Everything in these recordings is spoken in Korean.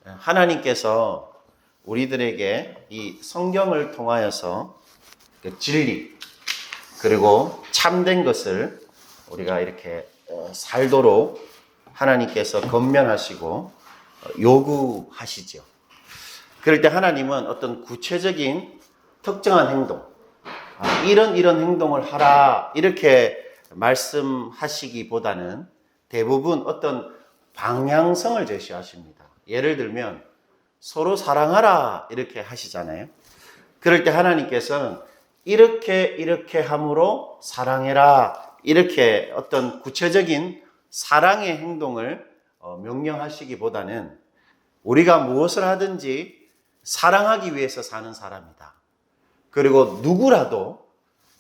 하나님께서 우리들에게 이 성경을 통하여서 그 진리 그리고 참된 것을 우리가 이렇게 살도록 하나님께서 권면하시고 요구하시죠. 그럴 때 하나님은 어떤 구체적인 특정한 행동, 이런 행동을 하라 이렇게 말씀하시기보다는 대부분 어떤 방향성을 제시하십니다. 예를 들면 서로 사랑하라 이렇게 하시잖아요. 그럴 때 하나님께서는 이렇게 함으로 사랑해라 이렇게 어떤 구체적인 사랑의 행동을 명령하시기보다는 우리가 무엇을 하든지 사랑하기 위해서 사는 사람이다. 그리고 누구라도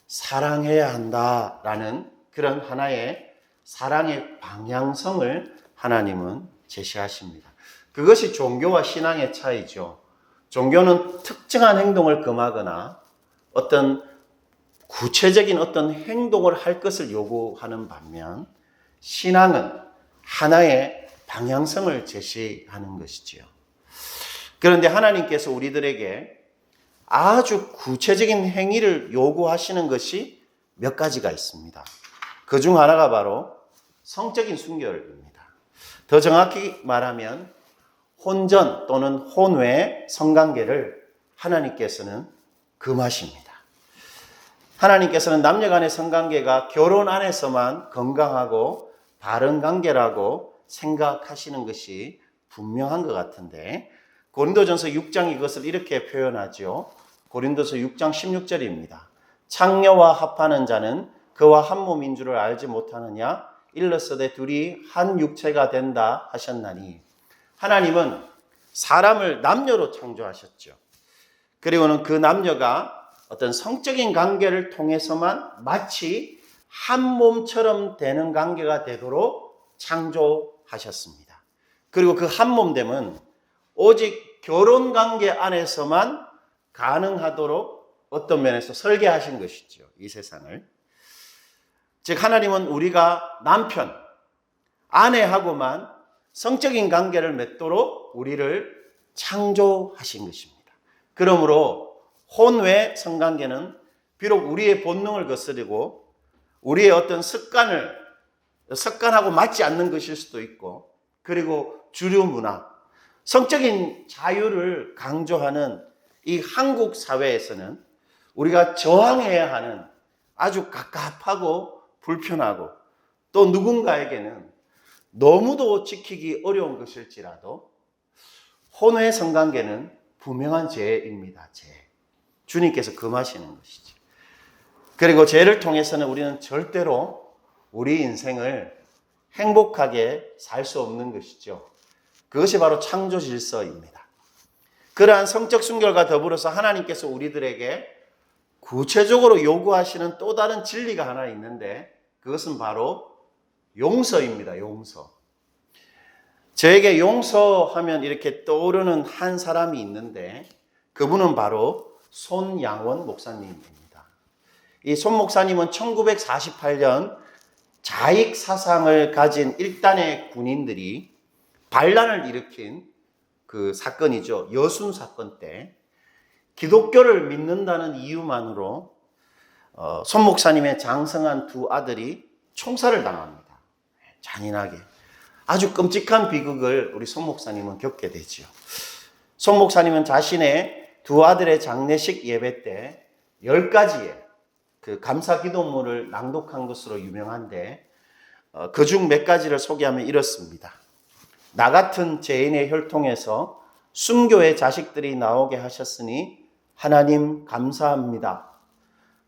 사랑해야 한다라는 그런 하나의 사랑의 방향성을 하나님은 제시하십니다. 그것이 종교와 신앙의 차이죠. 종교는 특정한 행동을 금하거나 어떤 구체적인 어떤 행동을 할 것을 요구하는 반면 신앙은 하나의 방향성을 제시하는 것이지요. 그런데 하나님께서 우리들에게 아주 구체적인 행위를 요구하시는 것이 몇 가지가 있습니다. 그 중 하나가 바로 성적인 순결입니다. 더 정확히 말하면 혼전 또는 혼외 성관계를 하나님께서는 금하십니다. 하나님께서는 남녀 간의 성관계가 결혼 안에서만 건강하고 바른 관계라고 생각하시는 것이 분명한 것 같은데 고린도전서 6장이 이것을 이렇게 표현하죠. 고린도서 6장 16절입니다. 창녀와 합하는 자는 그와 한 몸인 줄을 알지 못하느냐? 일러서되 둘이 한 육체가 된다 하셨나니 하나님은 사람을 남녀로 창조하셨죠. 그리고는 그 남녀가 어떤 성적인 관계를 통해서만 마치 한 몸처럼 되는 관계가 되도록 창조하셨습니다. 그리고 그 한 몸됨은 오직 결혼 관계 안에서만 가능하도록 어떤 면에서 설계하신 것이죠. 이 세상을. 즉 하나님은 우리가 남편, 아내하고만 성적인 관계를 맺도록 우리를 창조하신 것입니다. 그러므로 혼외 성관계는 비록 우리의 본능을 거스르고 우리의 어떤 습관하고 맞지 않는 것일 수도 있고 그리고 주류 문화, 성적인 자유를 강조하는 이 한국 사회에서는 우리가 저항해야 하는 아주 갑갑하고 불편하고 또 누군가에게는 너무도 지키기 어려운 것일지라도 혼외 성관계는 분명한 죄입니다. 죄. 주님께서 금하시는 것이죠. 그리고 죄를 통해서는 우리는 절대로 우리 인생을 행복하게 살 수 없는 것이죠. 그것이 바로 창조 질서입니다. 그러한 성적 순결과 더불어서 하나님께서 우리들에게 구체적으로 요구하시는 또 다른 진리가 하나 있는데 그것은 바로 용서입니다. 용서. 저에게 용서하면 이렇게 떠오르는 한 사람이 있는데 그분은 바로 손양원 목사님입니다. 이 손 목사님은 1948년 자익 사상을 가진 일단의 군인들이 반란을 일으킨 그 사건이죠. 여순 사건 때 기독교를 믿는다는 이유만으로 손 목사님의 장성한 두 아들이 총살을 당합니다. 잔인하게. 아주 끔찍한 비극을 우리 손 목사님은 겪게 되죠. 손 목사님은 자신의 두 아들의 장례식 예배 때 10가지의 그 감사 기도문을 낭독한 것으로 유명한데 그중 몇 가지를 소개하면 이렇습니다. 나 같은 죄인의 혈통에서 순교의 자식들이 나오게 하셨으니 하나님 감사합니다.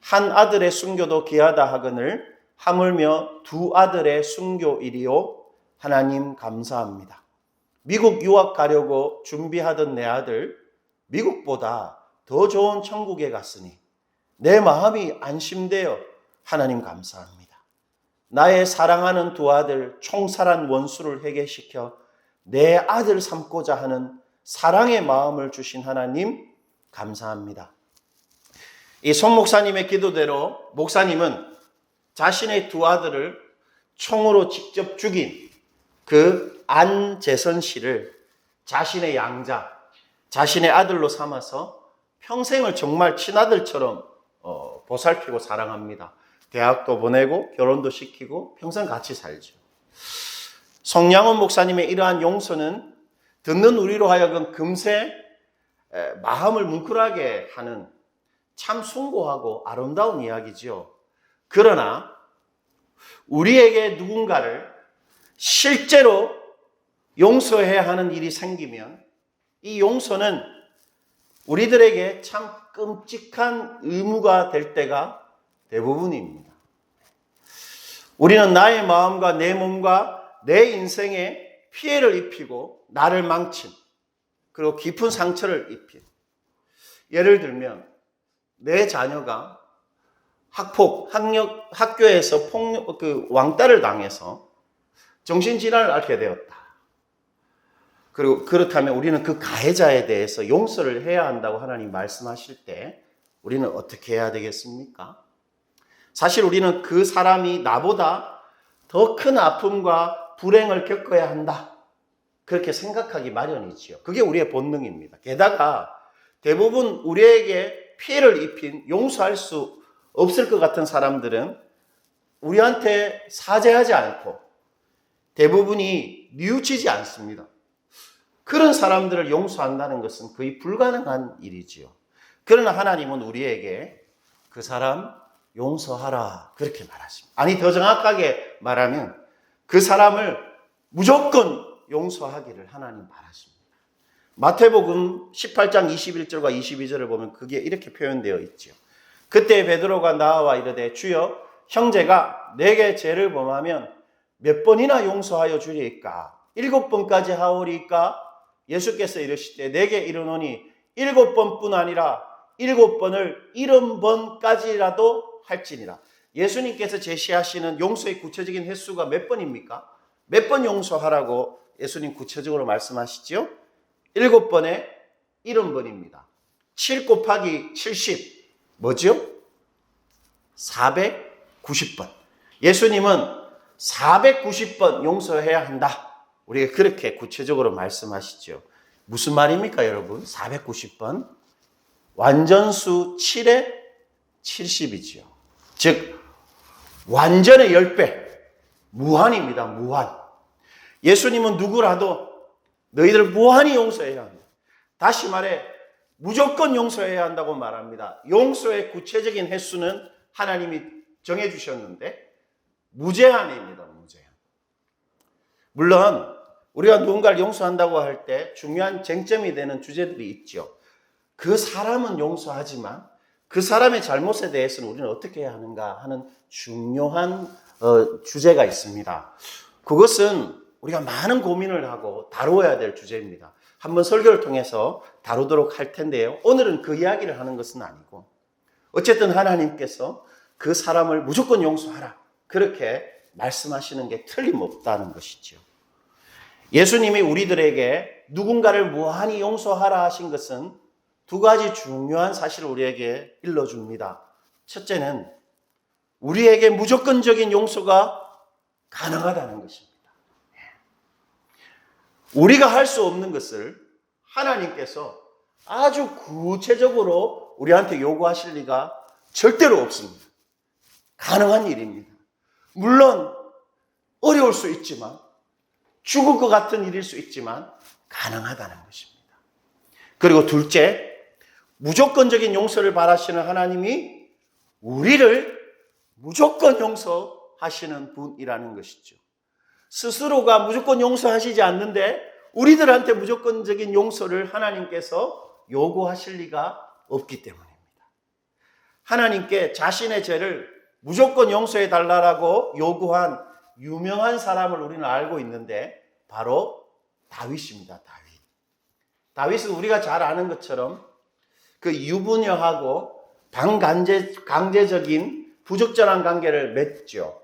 한 아들의 순교도 귀하다 하거늘 하물며 두 아들의 순교이리요 하나님 감사합니다. 미국 유학 가려고 준비하던 내 아들 미국보다 더 좋은 천국에 갔으니 내 마음이 안심되어 하나님 감사합니다. 나의 사랑하는 두 아들 총살한 원수를 회개시켜 내 아들 삼고자 하는 사랑의 마음을 주신 하나님 감사합니다. 이 손 목사님의 기도대로 목사님은 자신의 두 아들을 총으로 직접 죽인 그 안재선 씨를 자신의 양자, 자신의 아들로 삼아서 평생을 정말 친아들처럼 보살피고 사랑합니다. 대학도 보내고 결혼도 시키고 평생 같이 살죠. 송양원 목사님의 이러한 용서는 듣는 우리로 하여금 금세 마음을 뭉클하게 하는 참 숭고하고 아름다운 이야기죠. 그러나 우리에게 누군가를 실제로 용서해야 하는 일이 생기면 이 용서는 우리들에게 참 끔찍한 의무가 될 때가 대부분입니다. 우리는 나의 마음과 내 몸과 내 인생에 피해를 입히고 나를 망친, 그리고 깊은 상처를 입힌, 예를 들면 내 자녀가 학교에서 왕따를 당해서 정신질환을 앓게 되었다. 그리고 그렇다면 우리는 그 가해자에 대해서 용서를 해야 한다고 하나님 말씀하실 때 우리는 어떻게 해야 되겠습니까? 사실 우리는 그 사람이 나보다 더 큰 아픔과 불행을 겪어야 한다, 그렇게 생각하기 마련이지요. 그게 우리의 본능입니다. 게다가 대부분 우리에게 피해를 입힌, 용서할 수 없을 것 같은 사람들은 우리한테 사죄하지 않고 대부분이 뉘우치지 않습니다. 그런 사람들을 용서한다는 것은 거의 불가능한 일이지요. 그러나 하나님은 우리에게 그 사람 용서하라, 그렇게 말하십니다. 아니, 더 정확하게 말하면 그 사람을 무조건 용서하기를 하나님 바라십니다. 마태복음 18장 21절과 22절을 보면 그게 이렇게 표현되어 있죠. 그때 베드로가 나와 이르되 주여, 형제가 내게 죄를 범하면 몇 번이나 용서하여 주리이까? 7번까지 하오리이까? 예수께서 이르시되 내게 이르노니 7번뿐 아니라 7번을 70번까지라도 할지니라. 예수님께서 제시하시는 용서의 구체적인 횟수가 몇 번입니까? 몇 번 용서하라고 예수님 구체적으로 말씀하시죠? 7번에 70번입니다. 7 곱하기 70 뭐죠? 490번. 예수님은 490번 용서해야 한다, 우리가 그렇게 구체적으로 말씀하시죠. 무슨 말입니까, 여러분? 490번. 완전수 7에 70이지요. 즉 완전의 10배, 무한입니다. 무한. 예수님은 누구라도 너희들 무한히 용서해야 합니다. 다시 말해 무조건 용서해야 한다고 말합니다. 용서의 구체적인 횟수는 하나님이 정해주셨는데 무제한입니다. 무제한. 물론 우리가 누군가를 용서한다고 할 때 중요한 쟁점이 되는 주제들이 있죠. 그 사람은 용서하지만 그 사람의 잘못에 대해서는 우리는 어떻게 해야 하는가 하는 중요한 주제가 있습니다. 그것은 우리가 많은 고민을 하고 다루어야 될 주제입니다. 한번 설교를 통해서 다루도록 할 텐데요. 오늘은 그 이야기를 하는 것은 아니고 어쨌든 하나님께서 그 사람을 무조건 용서하라, 그렇게 말씀하시는 게 틀림없다는 것이죠. 예수님이 우리들에게 누군가를 무한히 용서하라 하신 것은 두 가지 중요한 사실을 우리에게 일러줍니다. 첫째는 우리에게 무조건적인 용서가 가능하다는 것입니다. 우리가 할 수 없는 것을 하나님께서 아주 구체적으로 우리한테 요구하실 리가 절대로 없습니다. 가능한 일입니다. 물론 어려울 수 있지만, 죽을 것 같은 일일 수 있지만 가능하다는 것입니다. 그리고 둘째, 무조건적인 용서를 바라시는 하나님이 우리를 무조건 용서하시는 분이라는 것이죠. 스스로가 무조건 용서하시지 않는데 우리들한테 무조건적인 용서를 하나님께서 요구하실 리가 없기 때문입니다. 하나님께 자신의 죄를 무조건 용서해 달라고 요구한 유명한 사람을 우리는 알고 있는데 바로 다윗입니다. 다윗은 우리가 잘 아는 것처럼 그 유부녀하고 강제적인 부적절한 관계를 맺죠.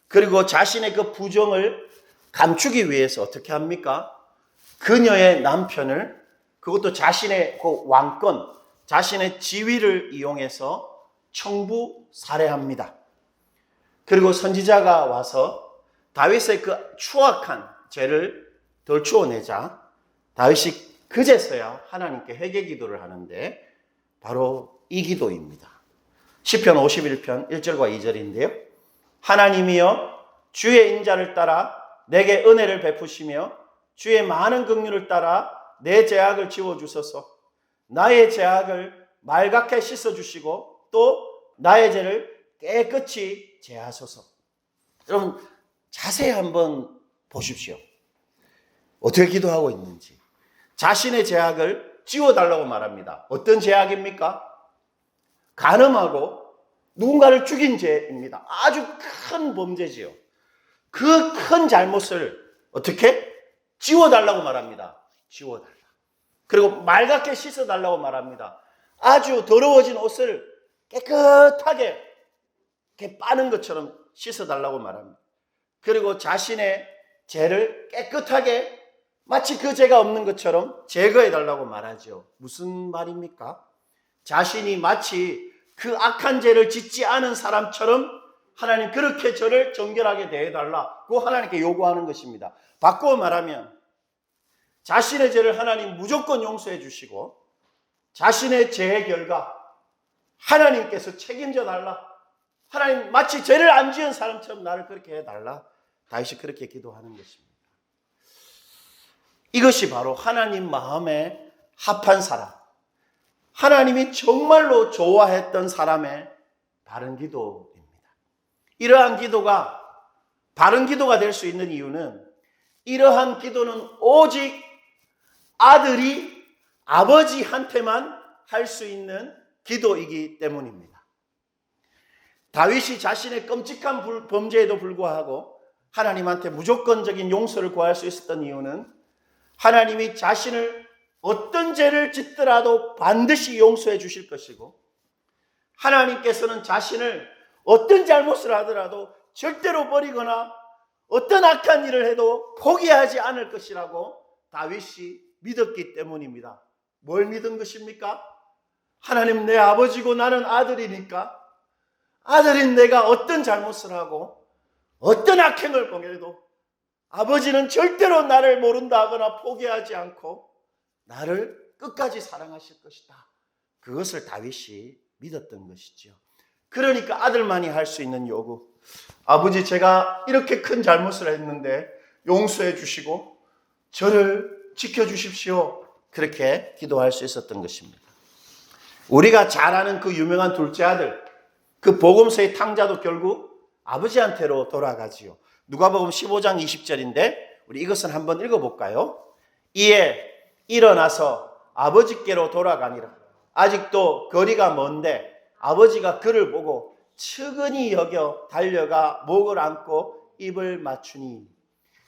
그리고 자신의 그 부정을 감추기 위해서 어떻게 합니까? 그녀의 남편을, 그것도 자신의 그 왕권, 자신의 지위를 이용해서 청부 살해합니다. 그리고 선지자가 와서 다윗의 그 추악한 죄를 덜추어내자 다윗이 그제서야 하나님께 회개 기도를 하는데 바로 이 기도입니다. 시편 51편 1절과 2절인데요. 하나님이여 주의 인자를 따라 내게 은혜를 베푸시며 주의 많은 긍휼을 따라 내 죄악을 지워주소서. 나의 죄악을 말갛게 씻어주시고 또 나의 죄를 깨끗이 제하소서. 여러분 자세히 한번 보십시오. 어떻게 기도하고 있는지. 자신의 죄악을 지워달라고 말합니다. 어떤 죄악입니까? 간음하고 누군가를 죽인 죄입니다. 아주 큰 범죄지요. 그 큰 잘못을 어떻게? 지워달라고 말합니다. 지워달라. 그리고 말갛게 씻어달라고 말합니다. 아주 더러워진 옷을 깨끗하게 이렇게 빠는 것처럼 씻어달라고 말합니다. 그리고 자신의 죄를 깨끗하게 마치 그 죄가 없는 것처럼 제거해달라고 말하죠. 무슨 말입니까? 자신이 마치 그 악한 죄를 짓지 않은 사람처럼 하나님 그렇게 저를 정결하게 대해달라고 하나님께 요구하는 것입니다. 바꾸어 말하면 자신의 죄를 하나님 무조건 용서해 주시고 자신의 죄의 결과 하나님께서 책임져 달라. 하나님 마치 죄를 안 지은 사람처럼 나를 그렇게 해달라. 다윗이 그렇게 기도하는 것입니다. 이것이 바로 하나님 마음에 합한 사람, 하나님이 정말로 좋아했던 사람의 바른 기도입니다. 이러한 기도가 바른 기도가 될 수 있는 이유는 이러한 기도는 오직 아들이 아버지한테만 할 수 있는 기도이기 때문입니다. 다윗이 자신의 끔찍한 범죄에도 불구하고 하나님한테 무조건적인 용서를 구할 수 있었던 이유는 하나님이 자신을 어떤 죄를 짓더라도 반드시 용서해 주실 것이고 하나님께서는 자신을 어떤 잘못을 하더라도 절대로 버리거나 어떤 악한 일을 해도 포기하지 않을 것이라고 다윗이 믿었기 때문입니다. 뭘 믿은 것입니까? 하나님 내 아버지고 나는 아들이니까 아들인 내가 어떤 잘못을 하고 어떤 악행을 범해도 아버지는 절대로 나를 모른다 하거나 포기하지 않고 나를 끝까지 사랑하실 것이다. 그것을 다윗이 믿었던 것이죠. 그러니까 아들만이 할 수 있는 요구. 아버지 제가 이렇게 큰 잘못을 했는데 용서해 주시고 저를 지켜주십시오. 그렇게 기도할 수 있었던 것입니다. 우리가 잘 아는 그 유명한 둘째 아들, 그 복음서의 탕자도 결국 아버지한테로 돌아가지요. 누가복음 15장 20절인데 우리 이것은 한번 읽어볼까요? 이에 일어나서 아버지께로 돌아가니라. 아직도 거리가 먼데 아버지가 그를 보고 측은히 여겨 달려가 목을 안고 입을 맞추니.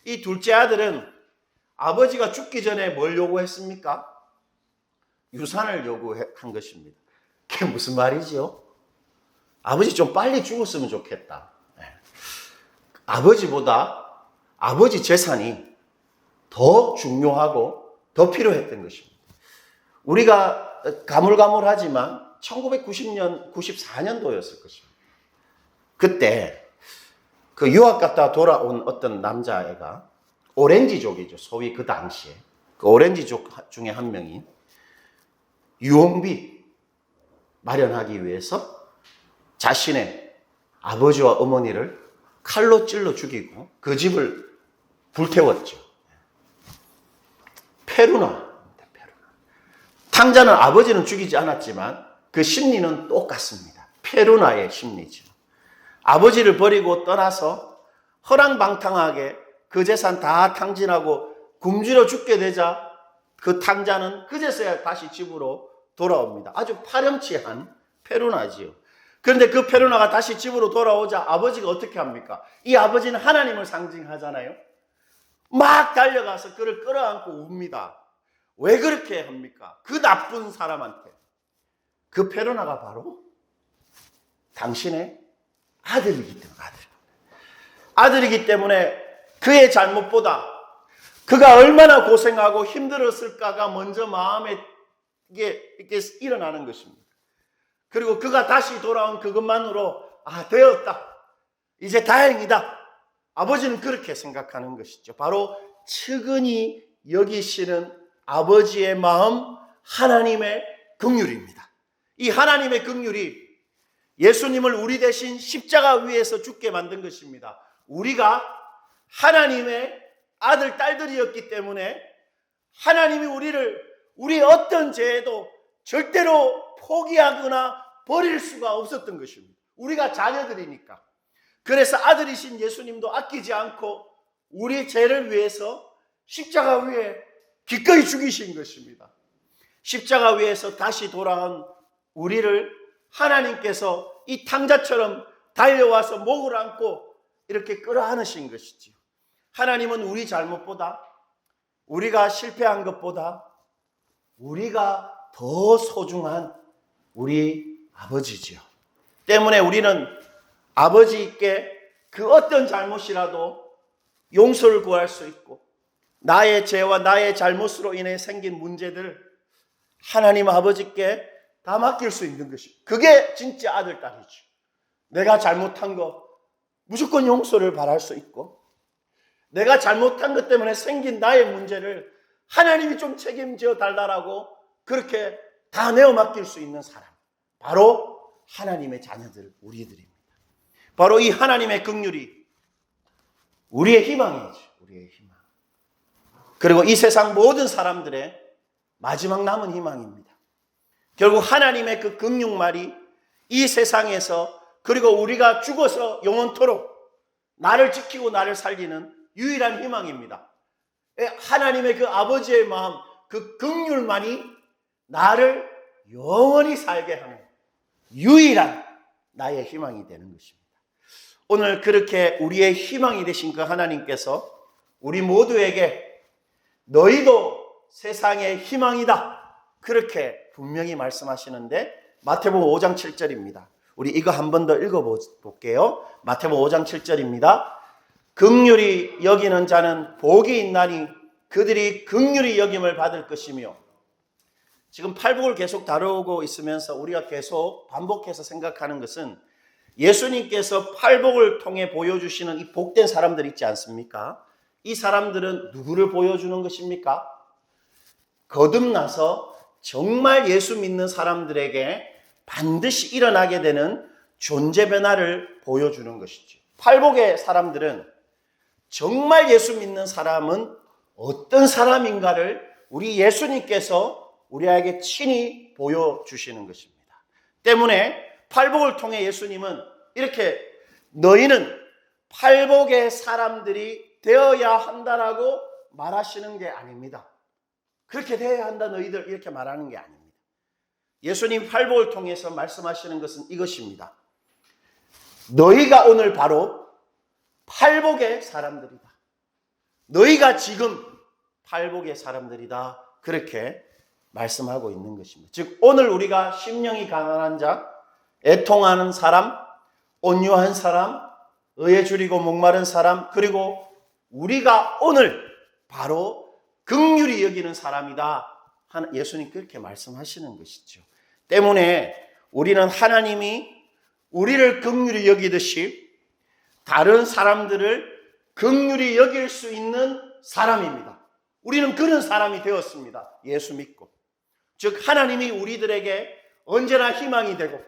이 둘째 아들은 아버지가 죽기 전에 뭘 요구했습니까? 유산을 요구한 것입니다. 그게 무슨 말이죠? 아버지 좀 빨리 죽었으면 좋겠다. 아버지보다 아버지 재산이 더 중요하고 더 필요했던 것입니다. 우리가 가물가물하지만 1990년, 94년도였을 것입니다. 그때 그 유학 갔다 돌아온 어떤 남자애가 오렌지족이죠. 소위 그 당시에. 그 오렌지족 중에 한 명이 유흥비 마련하기 위해서 자신의 아버지와 어머니를 칼로 찔러 죽이고 그 집을 불태웠죠. 페루나. 탕자는 아버지는 죽이지 않았지만 그 심리는 똑같습니다. 페루나의 심리죠. 아버지를 버리고 떠나서 허랑방탕하게 그 재산 다 탕진하고 굶주려 죽게 되자 그 탕자는 그제서야 다시 집으로 돌아옵니다. 아주 파렴치한 페루나지요. 그런데 그 페루나가 다시 집으로 돌아오자 아버지가 어떻게 합니까? 이 아버지는 하나님을 상징하잖아요. 막 달려가서 그를 끌어안고 웁니다. 왜 그렇게 합니까? 그 나쁜 사람한테. 그 페루나가 바로 당신의 아들이기 때문에 아들이기 때문에 그의 잘못보다 그가 얼마나 고생하고 힘들었을까가 먼저 마음에 이게 일어나는 것입니다. 그리고 그가 다시 돌아온 그것만으로 되었다. 이제 다행이다. 아버지는 그렇게 생각하는 것이죠. 바로 측은히 여기시는 아버지의 마음, 하나님의 긍휼입니다. 이 하나님의 긍휼이 예수님을 우리 대신 십자가 위에서 죽게 만든 것입니다. 우리가 하나님의 아들, 딸들이었기 때문에 하나님이 우리 어떤 죄에도 절대로 포기하거나 버릴 수가 없었던 것입니다. 우리가 자녀들이니까. 그래서 아들이신 예수님도 아끼지 않고 우리 죄를 위해서 십자가 위에 기꺼이 죽이신 것입니다. 십자가 위에서 다시 돌아온 우리를 하나님께서 이 탕자처럼 달려와서 목을 안고 이렇게 끌어안으신 것이지요. 하나님은 우리 잘못보다, 우리가 실패한 것보다 우리가 더 소중한 우리 아버지지요. 때문에 우리는 아버지께 그 어떤 잘못이라도 용서를 구할 수 있고, 나의 죄와 나의 잘못으로 인해 생긴 문제들 하나님 아버지께 다 맡길 수 있는 것입니다. 그게 진짜 아들, 딸이죠. 내가 잘못한 거 무조건 용서를 바랄 수 있고, 내가 잘못한 것 때문에 생긴 나의 문제를 하나님이 좀 책임져 달라고 그렇게 다 내어 맡길 수 있는 사람, 바로 하나님의 자녀들, 우리들입니다. 바로 이 하나님의 긍휼이 우리의 희망이죠. 우리의 희망. 그리고 이 세상 모든 사람들의 마지막 남은 희망입니다. 결국 하나님의 그 긍휼말이 이 세상에서, 그리고 우리가 죽어서 영원토록 나를 지키고 나를 살리는 유일한 희망입니다. 하나님의 그 아버지의 마음, 그 긍휼만이 나를 영원히 살게 하는 유일한 나의 희망이 되는 것입니다. 오늘 그렇게 우리의 희망이 되신 그 하나님께서 우리 모두에게 너희도 세상의 희망이다, 그렇게 분명히 말씀하시는데, 마태복음 5장 7절입니다. 우리 이거 한 번 더 읽어볼게요. 마태복음 5장 7절입니다. 긍휼히 여기는 자는 복이 있나니 그들이 긍휼히 여김을 받을 것이며. 지금 팔복을 계속 다루고 있으면서 우리가 계속 반복해서 생각하는 것은, 예수님께서 팔복을 통해 보여주시는 이 복된 사람들 있지 않습니까? 이 사람들은 누구를 보여주는 것입니까? 거듭나서 정말 예수 믿는 사람들에게 반드시 일어나게 되는 존재 변화를 보여주는 것이죠. 팔복의 사람들은 정말 예수 믿는 사람은 어떤 사람인가를 우리 예수님께서 우리에게 친히 보여주시는 것입니다. 때문에 팔복을 통해 예수님은 이렇게 너희는 팔복의 사람들이 되어야 한다라고 말하시는 게 아닙니다. 그렇게 되어야 한다 너희들, 이렇게 말하는 게 아닙니다. 예수님 팔복을 통해서 말씀하시는 것은 이것입니다. 너희가 오늘 바로 팔복의 사람들이다. 너희가 지금 팔복의 사람들이다. 그렇게 말씀하고 있는 것입니다. 즉 오늘 우리가 심령이 가난한 자, 애통하는 사람, 온유한 사람, 의에 줄이고 목마른 사람, 그리고 우리가 오늘 바로 긍휼히 여기는 사람이다. 예수님 그렇게 말씀하시는 것이죠. 때문에 우리는 하나님이 우리를 긍휼히 여기듯이 다른 사람들을 긍휼히 여길 수 있는 사람입니다. 우리는 그런 사람이 되었습니다. 예수 믿고. 즉 하나님이 우리들에게 언제나 희망이 되고,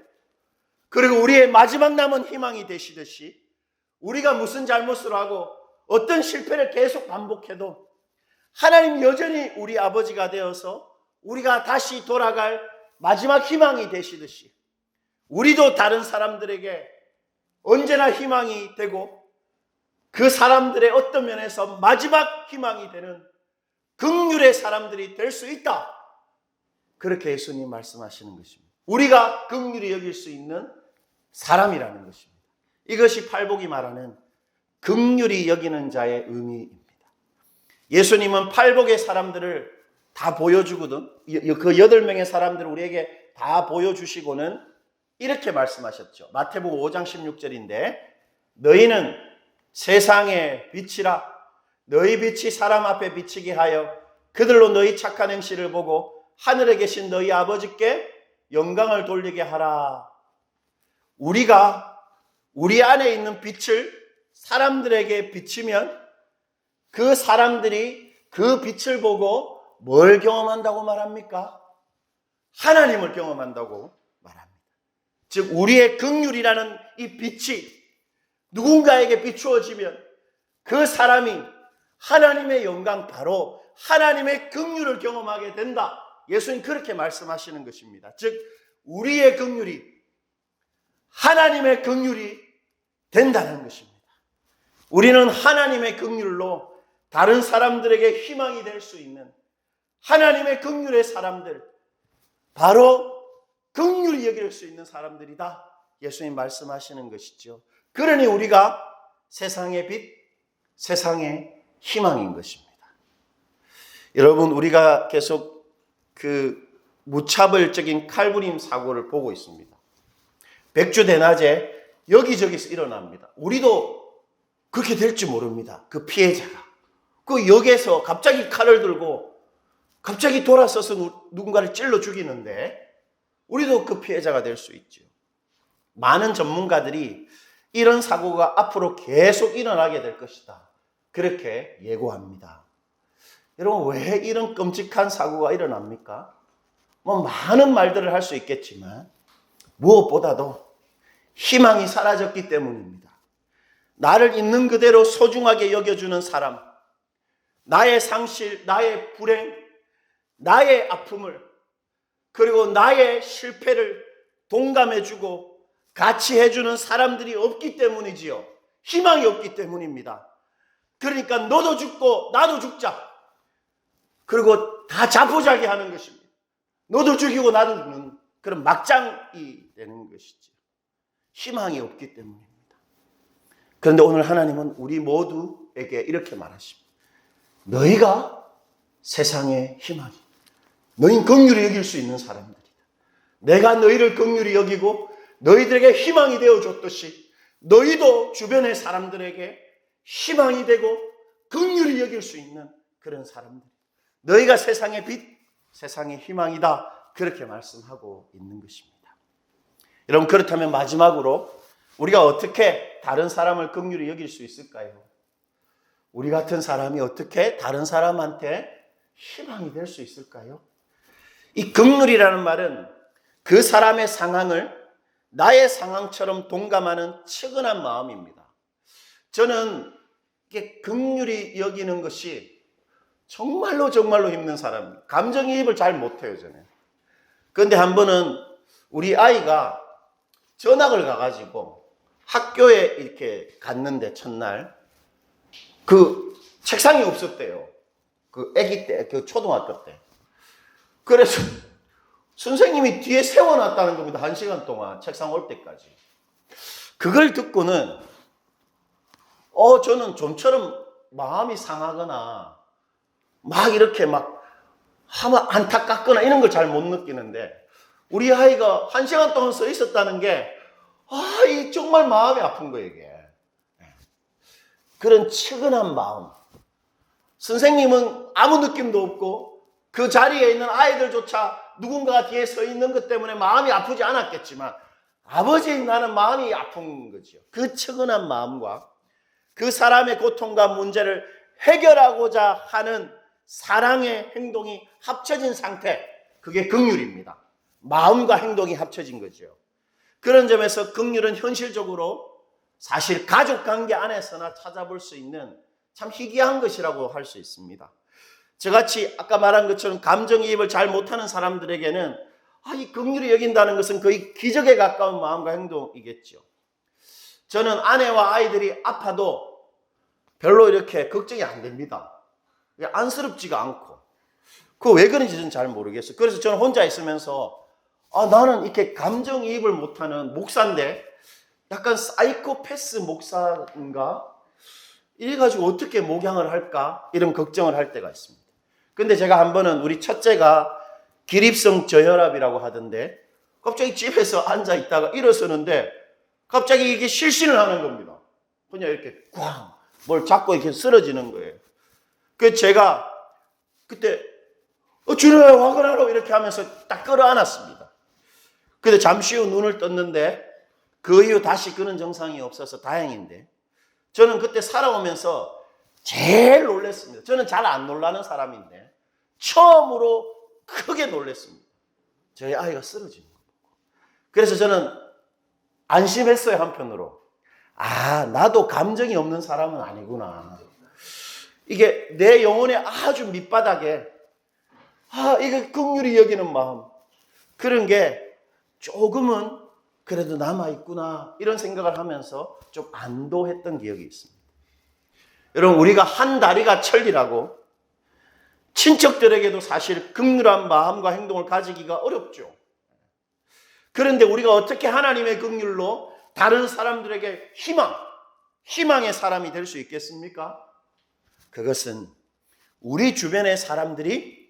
그리고 우리의 마지막 남은 희망이 되시듯이, 우리가 무슨 잘못을 하고 어떤 실패를 계속 반복해도 하나님 여전히 우리 아버지가 되어서 우리가 다시 돌아갈 마지막 희망이 되시듯이, 우리도 다른 사람들에게 언제나 희망이 되고 그 사람들의 어떤 면에서 마지막 희망이 되는 긍휼의 사람들이 될 수 있다. 그렇게 예수님 말씀하시는 것입니다. 우리가 긍휼히 여길 수 있는 사람이라는 것입니다. 이것이 팔복이 말하는 긍휼히 여기는 자의 의미입니다. 예수님은 팔복의 사람들을 다 보여주거든, 그 8명의 사람들을 우리에게 다 보여주시고는 이렇게 말씀하셨죠. 마태복음 5장 16절인데 너희는 세상의 빛이라. 너희 빛이 사람 앞에 비치게 하여 그들로 너희 착한 행실을 보고 하늘에 계신 너희 아버지께 영광을 돌리게 하라. 우리가 우리 안에 있는 빛을 사람들에게 비치면 그 사람들이 그 빛을 보고 뭘 경험한다고 말합니까? 하나님을 경험한다고 말합니다. 즉 우리의 긍휼이라는 이 빛이 누군가에게 비추어지면 그 사람이 하나님의 영광, 바로 하나님의 긍휼을 경험하게 된다. 예수님 그렇게 말씀하시는 것입니다. 즉 우리의 긍휼이 하나님의 긍휼이 된다는 것입니다. 우리는 하나님의 긍휼로 다른 사람들에게 희망이 될 수 있는 하나님의 긍휼의 사람들, 바로 긍휼히 여길 수 있는 사람들이다. 예수님 말씀하시는 것이죠. 그러니 우리가 세상의 빛, 세상의 희망인 것입니다. 여러분, 우리가 계속 그 무차별적인 칼부림 사고를 보고 있습니다. 백주대낮에 여기저기서 일어납니다. 우리도 그렇게 될지 모릅니다. 그 피해자가 그 역에서 갑자기 칼을 들고 갑자기 돌아서서 누군가를 찔러 죽이는데 우리도 그 피해자가 될 수 있죠. 많은 전문가들이 이런 사고가 앞으로 계속 일어나게 될 것이다, 그렇게 예고합니다. 여러분, 왜 이런 끔찍한 사고가 일어납니까? 많은 말들을 할 수 있겠지만 무엇보다도 희망이 사라졌기 때문입니다. 나를 있는 그대로 소중하게 여겨주는 사람, 나의 상실, 나의 불행, 나의 아픔을, 그리고 나의 실패를 동감해주고 같이 해주는 사람들이 없기 때문이지요. 희망이 없기 때문입니다. 그러니까 너도 죽고 나도 죽자, 그리고 다 자포자기 하는 것입니다. 너도 죽이고 나도 죽는 그런 막장이 되는 것이죠. 희망이 없기 때문입니다. 그런데 오늘 하나님은 우리 모두에게 이렇게 말하십니다. 너희가 세상의 희망이, 너희는 긍휼히 여길 수 있는 사람들이다. 내가 너희를 긍휼히 여기고 너희들에게 희망이 되어줬듯이 너희도 주변의 사람들에게 희망이 되고 긍휼히 여길 수 있는 그런 사람들, 너희가 세상의 빛, 세상의 희망이다, 그렇게 말씀하고 있는 것입니다. 여러분, 그렇다면 마지막으로 우리가 어떻게 다른 사람을 긍휼히 여길 수 있을까요? 우리 같은 사람이 어떻게 다른 사람한테 희망이 될 수 있을까요? 이 긍휼이라는 말은 그 사람의 상황을 나의 상황처럼 동감하는 측은한 마음입니다. 저는 이게 긍휼히 여기는 것이 정말로 힘든 사람입니다. 감정이입을 잘 못해요, 저는. 그런데 한 번은 우리 아이가 전학을 가가지고 학교에 이렇게 갔는데 첫날 그 책상이 없었대요. 그 아기 때, 그 초등학교 때. 그래서 선생님이 뒤에 세워놨다는 겁니다. 1시간 동안 책상 올 때까지. 그걸 듣고는 저는 좀처럼 마음이 상하거나 막 이렇게 막 안타깝거나 이런 걸 잘 못 느끼는데 우리 아이가 1시간 동안 서 있었다는 게 이 정말 마음이 아픈 거예요, 이게. 그런 측은한 마음. 선생님은 아무 느낌도 없고 그 자리에 있는 아이들조차 누군가가 뒤에 서 있는 것 때문에 마음이 아프지 않았겠지만 아버지인 나는 마음이 아픈 거죠. 그 측은한 마음과 그 사람의 고통과 문제를 해결하고자 하는 사랑의 행동이 합쳐진 상태, 그게 긍휼입니다. 마음과 행동이 합쳐진 거죠. 그런 점에서 긍휼은 현실적으로 사실 가족관계 안에서나 찾아볼 수 있는 참 희귀한 것이라고 할 수 있습니다. 저같이 아까 말한 것처럼 감정이입을 잘 못하는 사람들에게는 이 긍휼히 여긴다는 것은 거의 기적에 가까운 마음과 행동이겠죠. 저는 아내와 아이들이 아파도 별로 이렇게 걱정이 안 됩니다. 안쓰럽지가 않고. 그거 왜 그런지 저는 잘 모르겠어요. 그래서 저는 혼자 있으면서 나는 이렇게 감정이입을 못하는 목사인데 약간 사이코패스 목사인가? 이래가지고 어떻게 목양을 할까? 이런 걱정을 할 때가 있습니다. 근데 제가 한 번은 우리 첫째가 기립성 저혈압이라고 하던데 갑자기 집에서 앉아 있다가 일어서는데 갑자기 이게 실신을 하는 겁니다. 그냥 이렇게 꽝! 뭘 잡고 이렇게 쓰러지는 거예요. 그래서 제가 그때 주님아 화근하러 이렇게 하면서 딱 끌어안았습니다. 근데 잠시 후 눈을 떴는데 그 이후 다시 그런 증상이 없어서 다행인데 저는 그때 살아오면서 제일 놀랐습니다. 저는 잘 안 놀라는 사람인데 처음으로 크게 놀랐습니다. 저희 아이가 쓰러진 거. 그래서 저는 안심했어요, 한편으로. 아, 나도 감정이 없는 사람은 아니구나. 이게 내 영혼의 아주 밑바닥에 이거 긍휼히 여기는 마음, 그런 게 조금은 그래도 남아있구나, 이런 생각을 하면서 좀 안도했던 기억이 있습니다. 여러분, 우리가 한 다리가 천리라고 친척들에게도 사실 긍휼한 마음과 행동을 가지기가 어렵죠. 그런데 우리가 어떻게 하나님의 긍휼로 다른 사람들에게 희망의 사람이 될 수 있겠습니까? 그것은 우리 주변의 사람들이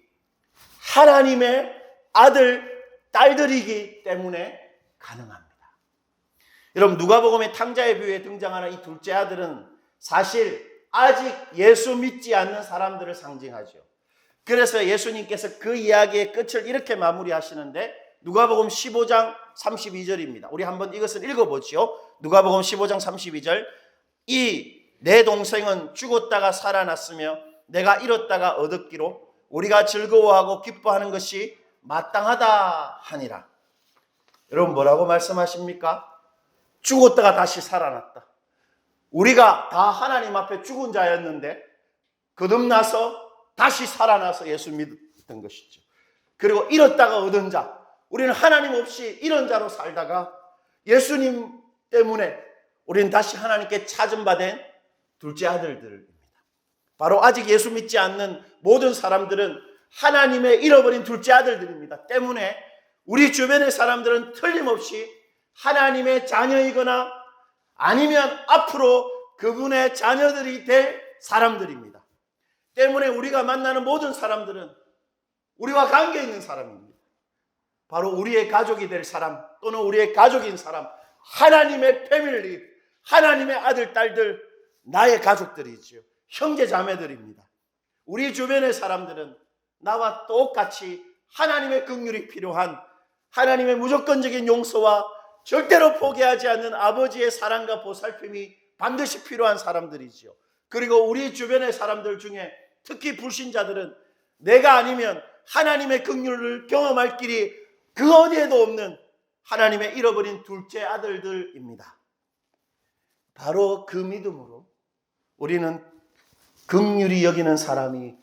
하나님의 아들, 딸들이기 때문에 가능합니다. 여러분, 누가복음의 탕자의 비유에 등장하는 이 둘째 아들은 사실 아직 예수 믿지 않는 사람들을 상징하죠. 그래서 예수님께서 그 이야기의 끝을 이렇게 마무리하시는데, 누가복음 15장 32절입니다. 우리 한번 이것을 읽어보죠. 누가복음 15장 32절. 이 내 동생은 죽었다가 살아났으며 내가 잃었다가 얻었기로 우리가 즐거워하고 기뻐하는 것이 마땅하다 하니라. 여러분, 뭐라고 말씀하십니까? 죽었다가 다시 살아났다. 우리가 다 하나님 앞에 죽은 자였는데 거듭나서 다시 살아나서 예수 믿었던 것이죠. 그리고 잃었다가 얻은 자, 우리는 하나님 없이 이런 자로 살다가 예수님 때문에 우리는 다시 하나님께 찾은 바 된 둘째 아들들입니다. 바로 아직 예수 믿지 않는 모든 사람들은 하나님의 잃어버린 둘째 아들들입니다. 때문에 우리 주변의 사람들은 틀림없이 하나님의 자녀이거나 아니면 앞으로 그분의 자녀들이 될 사람들입니다. 때문에 우리가 만나는 모든 사람들은 우리와 관계 있는 사람입니다. 바로 우리의 가족이 될 사람, 또는 우리의 가족인 사람, 하나님의 패밀리, 하나님의 아들, 딸들, 나의 가족들이지요. 형제 자매들입니다. 우리 주변의 사람들은 나와 똑같이 하나님의 긍휼이 필요한, 하나님의 무조건적인 용서와 절대로 포기하지 않는 아버지의 사랑과 보살핌이 반드시 필요한 사람들이지요. 그리고 우리 주변의 사람들 중에 특히 불신자들은 내가 아니면 하나님의 긍휼을 경험할 길이 그 어디에도 없는 하나님의 잃어버린 둘째 아들들입니다. 바로 그 믿음으로 우리는 긍휼히 여기는 사람이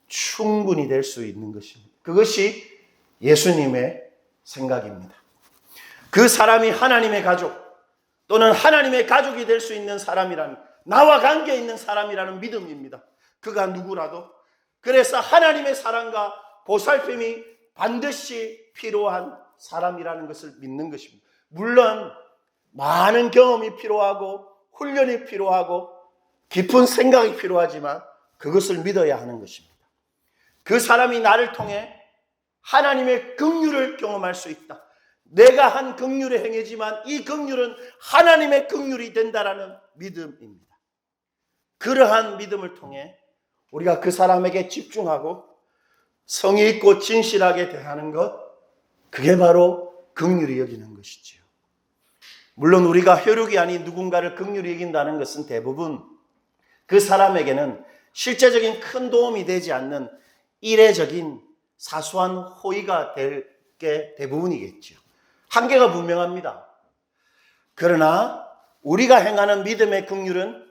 충분히 될 수 있는 것입니다. 그것이 예수님의 생각입니다. 그 사람이 하나님의 가족, 또는 하나님의 가족이 될 수 있는 사람이라는, 나와 관계 있는 사람이라는 믿음입니다. 그가 누구라도. 그래서 하나님의 사랑과 보살핌이 반드시 필요한 사람이라는 것을 믿는 것입니다. 물론 많은 경험이 필요하고 훈련이 필요하고 깊은 생각이 필요하지만 그것을 믿어야 하는 것입니다. 그 사람이 나를 통해 하나님의 긍휼을 경험할 수 있다. 내가 한 긍휼의 행위지만 이 긍휼은 하나님의 긍휼이 된다라는 믿음입니다. 그러한 믿음을 통해 우리가 그 사람에게 집중하고 성의 있고 진실하게 대하는 것, 그게 바로 긍휼히 여기는 것이지요. 물론 우리가 혈육이 아닌 누군가를 긍휼히 여긴다는 것은 대부분 그 사람에게는 실제적인 큰 도움이 되지 않는 이례적인 사소한 호의가 될 게 대부분이겠죠. 한계가 분명합니다. 그러나 우리가 행하는 믿음의 긍휼은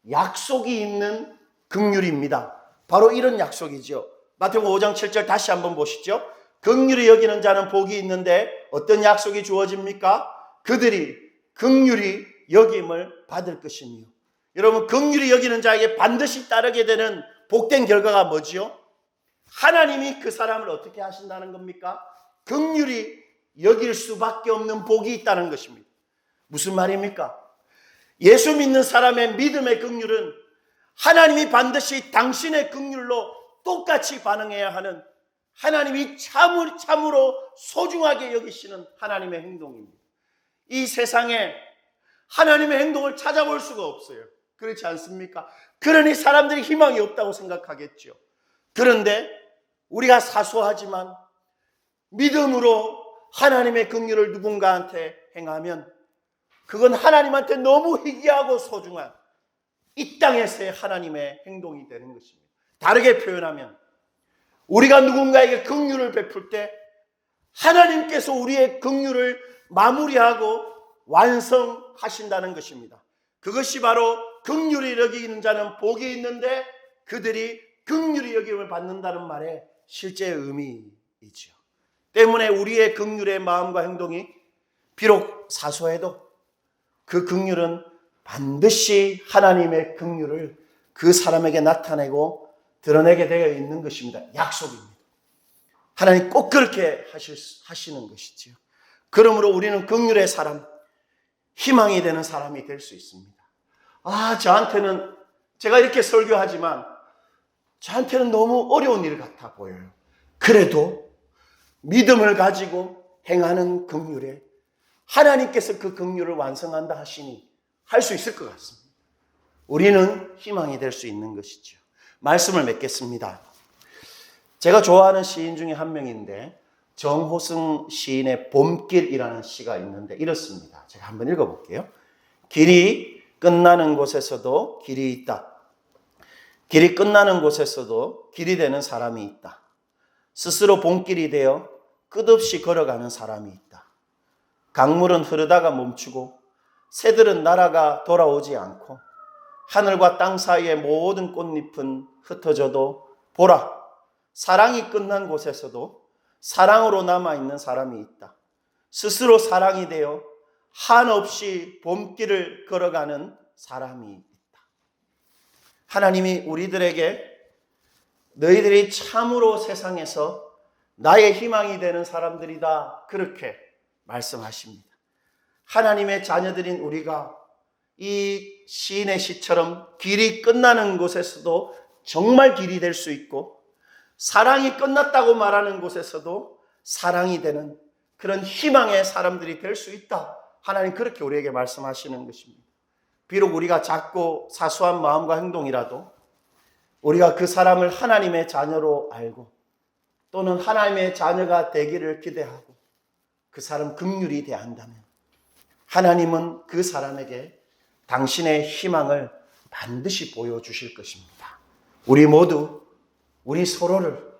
약속이 있는 긍휼입니다. 바로 이런 약속이죠. 마태복음 5장 7절 다시 한번 보시죠. 긍휼히 여기는 자는 복이 있는데 어떤 약속이 주어집니까? 그들이 긍휼히 여김을 받을 것이니요. 여러분, 긍휼히 여기는 자에게 반드시 따르게 되는 복된 결과가 뭐지요? 하나님이 그 사람을 어떻게 하신다는 겁니까? 긍휼히 여길 수밖에 없는 복이 있다는 것입니다. 무슨 말입니까? 예수 믿는 사람의 믿음의 긍휼은 하나님이 반드시 당신의 긍휼로 똑같이 반응해야 하는, 하나님이 참으로 소중하게 여기시는 하나님의 행동입니다. 이 세상에 하나님의 행동을 찾아볼 수가 없어요. 그렇지 않습니까? 그러니 사람들이 희망이 없다고 생각하겠죠. 그런데 우리가 사소하지만 믿음으로 하나님의 긍휼을 누군가한테 행하면 그건 하나님한테 너무 희귀하고 소중한 이 땅에서의 하나님의 행동이 되는 것입니다. 다르게 표현하면 우리가 누군가에게 긍휼을 베풀 때 하나님께서 우리의 긍휼을 마무리하고 완성하신다는 것입니다. 그것이 바로 긍휼히 여기는 자는 복이 있는데 그들이 긍휼히 여김을 받는다는 말의 실제 의미이죠. 때문에 우리의 긍휼의 마음과 행동이 비록 사소해도 그 긍휼은 반드시 하나님의 긍휼을 그 사람에게 나타내고 드러내게 되어 있는 것입니다. 약속입니다. 하나님 꼭 그렇게 하시는 것이지요. 그러므로 우리는 긍휼의 사람, 희망이 되는 사람이 될 수 있습니다. 저한테는 제가 이렇게 설교하지만 저한테는 너무 어려운 일 같아 보여요. 그래도 믿음을 가지고 행하는 긍휼에 하나님께서 그 긍휼을 완성한다 하시니 할 수 있을 것 같습니다. 우리는 희망이 될 수 있는 것이죠. 말씀을 맺겠습니다. 제가 좋아하는 시인 중에 한 명인데 정호승 시인의 봄길이라는 시가 있는데 이렇습니다. 제가 한번 읽어볼게요. 길이 끝나는 곳에서도 길이 있다. 길이 끝나는 곳에서도 길이 되는 사람이 있다. 스스로 봄길이 되어 끝없이 걸어가는 사람이 있다. 강물은 흐르다가 멈추고 새들은 날아가 돌아오지 않고 하늘과 땅 사이의 모든 꽃잎은 흩어져도 보라, 사랑이 끝난 곳에서도 사랑으로 남아있는 사람이 있다. 스스로 사랑이 되어 한없이 봄길을 걸어가는 사람이 있다. 하나님이 우리들에게 너희들이 참으로 세상에서 나의 희망이 되는 사람들이다 그렇게 말씀하십니다. 하나님의 자녀들인 우리가 이 시인의 시처럼 길이 끝나는 곳에서도 정말 길이 될 수 있고 사랑이 끝났다고 말하는 곳에서도 사랑이 되는 그런 희망의 사람들이 될 수 있다. 하나님 그렇게 우리에게 말씀하시는 것입니다. 비록 우리가 작고 사소한 마음과 행동이라도 우리가 그 사람을 하나님의 자녀로 알고 또는 하나님의 자녀가 되기를 기대하고 그 사람 긍휼히 대한다면 하나님은 그 사람에게 당신의 희망을 반드시 보여주실 것입니다. 우리 모두 우리 서로를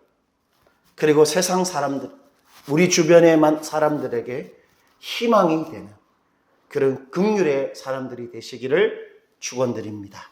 그리고 세상 사람들, 우리 주변의 사람들에게 희망이 되는 그런 긍휼의 사람들이 되시기를 축원드립니다.